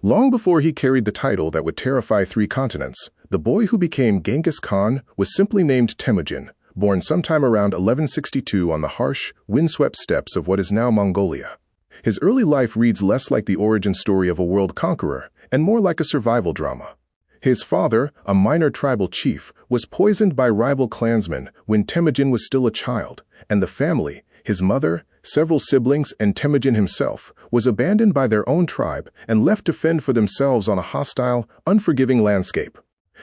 Long before he carried the title that would terrify 3 continents, the boy who became Genghis Khan was simply named Temujin, born sometime around 1162 on the harsh, windswept steppes of what is now Mongolia. His early life reads less like the origin story of a world conqueror and more like a survival drama. His father, a minor tribal chief, was poisoned by rival clansmen when Temujin was still a child, and the family, his mother, several siblings, and Temujin himself, was abandoned by their own tribe and left to fend for themselves on a hostile, unforgiving landscape.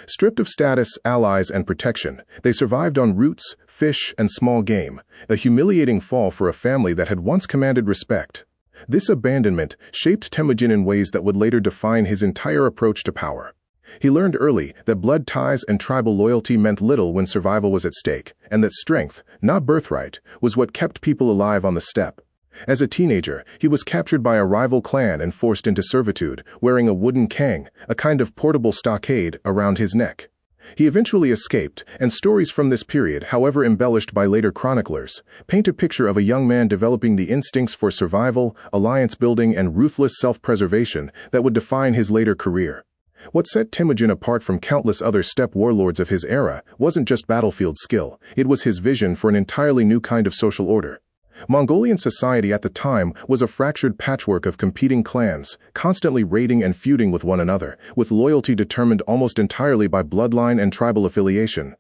Stripped of status, allies, and protection, they survived on roots, fish, and small game, a humiliating fall for a family that had once commanded respect. This abandonment shaped Temujin in ways that would later define his entire approach to power. He learned early that blood ties and tribal loyalty meant little when survival was at stake, and that strength, not birthright, was what kept people alive on the steppe. As a teenager, he was captured by a rival clan and forced into servitude, wearing a wooden kang, a kind of portable stockade, around his neck. He eventually escaped, and stories from this period, however embellished by later chroniclers, paint a picture of a young man developing the instincts for survival, alliance building, and ruthless self-preservation that would define his later career. What set Temujin apart from countless other steppe warlords of his era wasn't just battlefield skill, it was his vision for an entirely new kind of social order. Mongolian society at the time was a fractured patchwork of competing clans, constantly raiding and feuding with one another, with loyalty determined almost entirely by bloodline and tribal affiliation.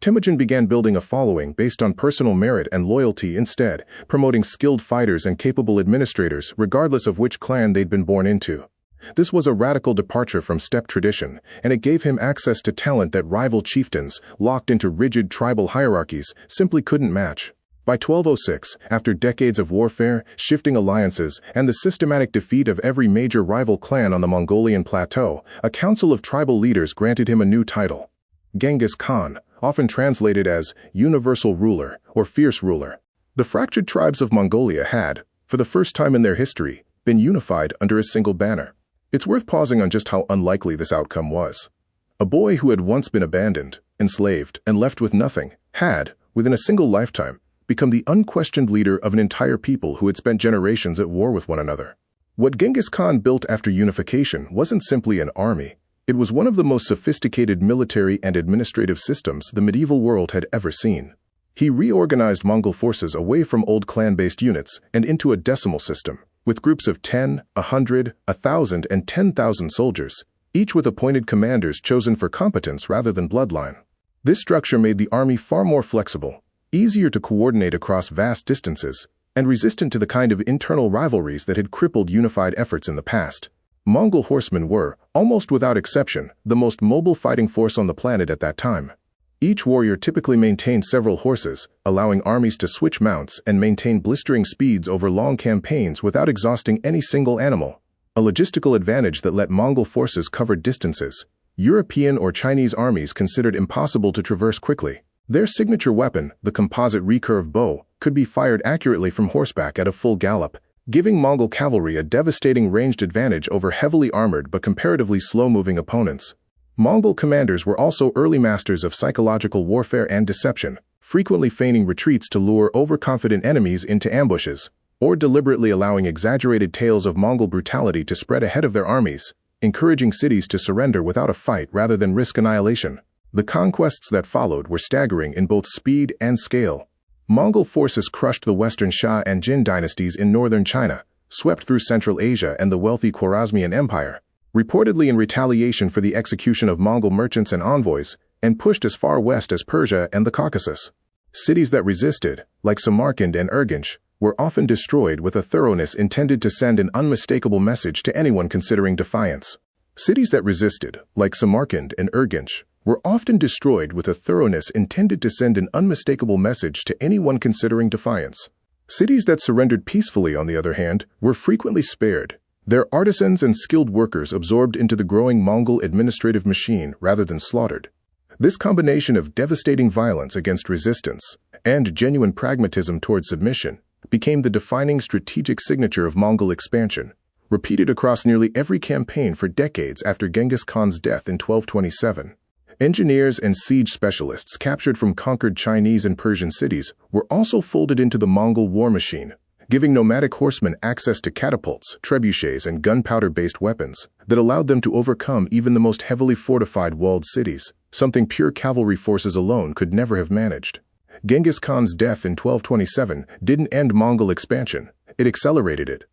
Temujin began building a following based on personal merit and loyalty instead, promoting skilled fighters and capable administrators regardless of which clan they'd been born into. This was a radical departure from steppe tradition, and it gave him access to talent that rival chieftains, locked into rigid tribal hierarchies, simply couldn't match. By 1206, after decades of warfare, shifting alliances, and the systematic defeat of every major rival clan on the Mongolian plateau, a council of tribal leaders granted him a new title. Genghis Khan, often translated as universal ruler or fierce ruler. The fractured tribes of Mongolia had, for the first time in their history, been unified under a single banner. It's worth pausing on just how unlikely this outcome was. A boy who had once been abandoned, enslaved, and left with nothing had, within a single lifetime, become the unquestioned leader of an entire people who had spent generations at war with one another. What Genghis Khan built after unification wasn't simply an army. It was one of the most sophisticated military and administrative systems the medieval world had ever seen. He reorganized Mongol forces away from old clan-based units and into a decimal system, with groups of 10, 100, 1,000, and 10,000 soldiers, each with appointed commanders chosen for competence rather than bloodline. This structure made the army far more flexible, easier to coordinate across vast distances, and resistant to the kind of internal rivalries that had crippled unified efforts in the past. Mongol horsemen were, almost without exception, the most mobile fighting force on the planet at that time. Each warrior typically maintained several horses, allowing armies to switch mounts and maintain blistering speeds over long campaigns without exhausting any single animal, a logistical advantage that let Mongol forces cover distances European or Chinese armies considered impossible to traverse quickly. Their signature weapon, the composite recurve bow, could be fired accurately from horseback at a full gallop, giving Mongol cavalry a devastating ranged advantage over heavily armored but comparatively slow-moving opponents. Mongol commanders were also early masters of psychological warfare and deception, frequently feigning retreats to lure overconfident enemies into ambushes, or deliberately allowing exaggerated tales of Mongol brutality to spread ahead of their armies, encouraging cities to surrender without a fight rather than risk annihilation. The conquests that followed were staggering in both speed and scale. Mongol forces crushed the Western Xia and Jin dynasties in northern China, swept through Central Asia and the wealthy Khwarezmian Empire, reportedly in retaliation for the execution of Mongol merchants and envoys, and pushed as far west as Persia and the Caucasus. Cities that resisted, like Samarkand and Urgench, were often destroyed with a thoroughness intended to send an unmistakable message to anyone considering defiance. Cities that resisted, like Samarkand and Urgench, were often destroyed with a thoroughness intended to send an unmistakable message to anyone considering defiance. Cities that surrendered peacefully, on the other hand, were frequently spared, their artisans and skilled workers absorbed into the growing Mongol administrative machine rather than slaughtered. This combination of devastating violence against resistance and genuine pragmatism toward submission became the defining strategic signature of Mongol expansion, repeated across nearly every campaign for decades after Genghis Khan's death in 1227. Engineers and siege specialists captured from conquered Chinese and Persian cities were also folded into the Mongol war machine, giving nomadic horsemen access to catapults, trebuchets, and gunpowder-based weapons that allowed them to overcome even the most heavily fortified walled cities, something pure cavalry forces alone could never have managed. Genghis Khan's death in 1227 didn't end Mongol expansion, it accelerated it.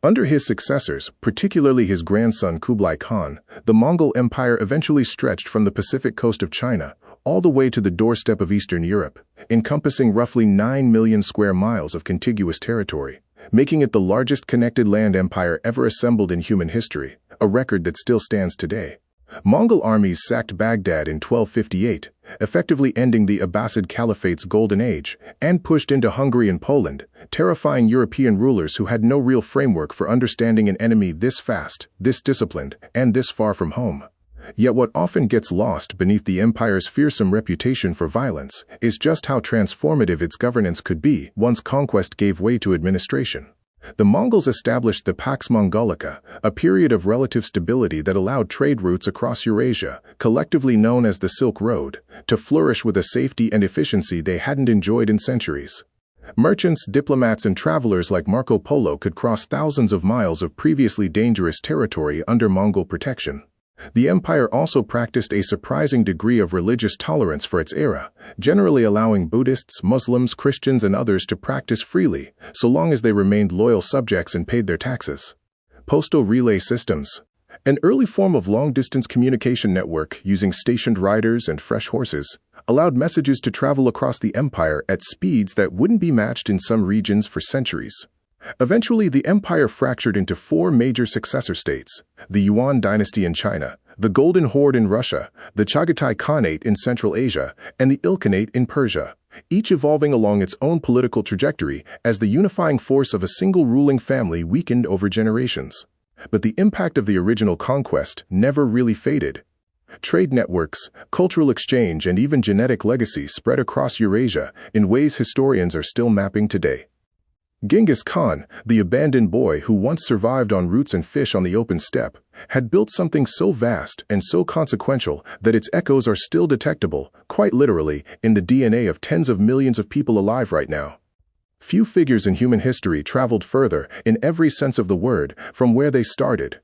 Under his successors, particularly his grandson Kublai Khan, the Mongol Empire eventually stretched from the Pacific coast of China all the way to the doorstep of Eastern Europe, encompassing roughly 9 million square miles of contiguous territory, making it the largest connected land empire ever assembled in human history, a record that still stands today. Mongol armies sacked Baghdad in 1258, effectively ending the Abbasid Caliphate's golden age, and pushed into Hungary and Poland, terrifying European rulers who had no real framework for understanding an enemy this fast, this disciplined, and this far from home. Yet what often gets lost beneath the empire's fearsome reputation for violence is just how transformative its governance could be once conquest gave way to administration. The Mongols established the Pax Mongolica, a period of relative stability that allowed trade routes across Eurasia, collectively known as the Silk Road, to flourish with a safety and efficiency they hadn't enjoyed in centuries. Merchants, diplomats, and travelers like Marco Polo could cross thousands of miles of previously dangerous territory under Mongol protection. The empire also practiced a surprising degree of religious tolerance for its era, generally allowing Buddhists, Muslims, Christians, and others to practice freely, so long as they remained loyal subjects and paid their taxes. Postal relay systems. An early form of long-distance communication network using stationed riders and fresh horses allowed messages to travel across the empire at speeds that wouldn't be matched in some regions for centuries. Eventually, the empire fractured into 4 major successor states: the Yuan dynasty in China, the Golden Horde in Russia, the Chagatai Khanate in Central Asia, and the Ilkhanate in Persia, each evolving along its own political trajectory as the unifying force of a single ruling family weakened over generations. But the impact of the original conquest never really faded. Trade networks, cultural exchange, and even genetic legacy spread across Eurasia in ways historians are still mapping today. Genghis Khan, the abandoned boy who once survived on roots and fish on the open steppe, had built something so vast and so consequential that its echoes are still detectable, quite literally, in the DNA of tens of millions of people alive right now. Few figures in human history traveled further, in every sense of the word, from where they started,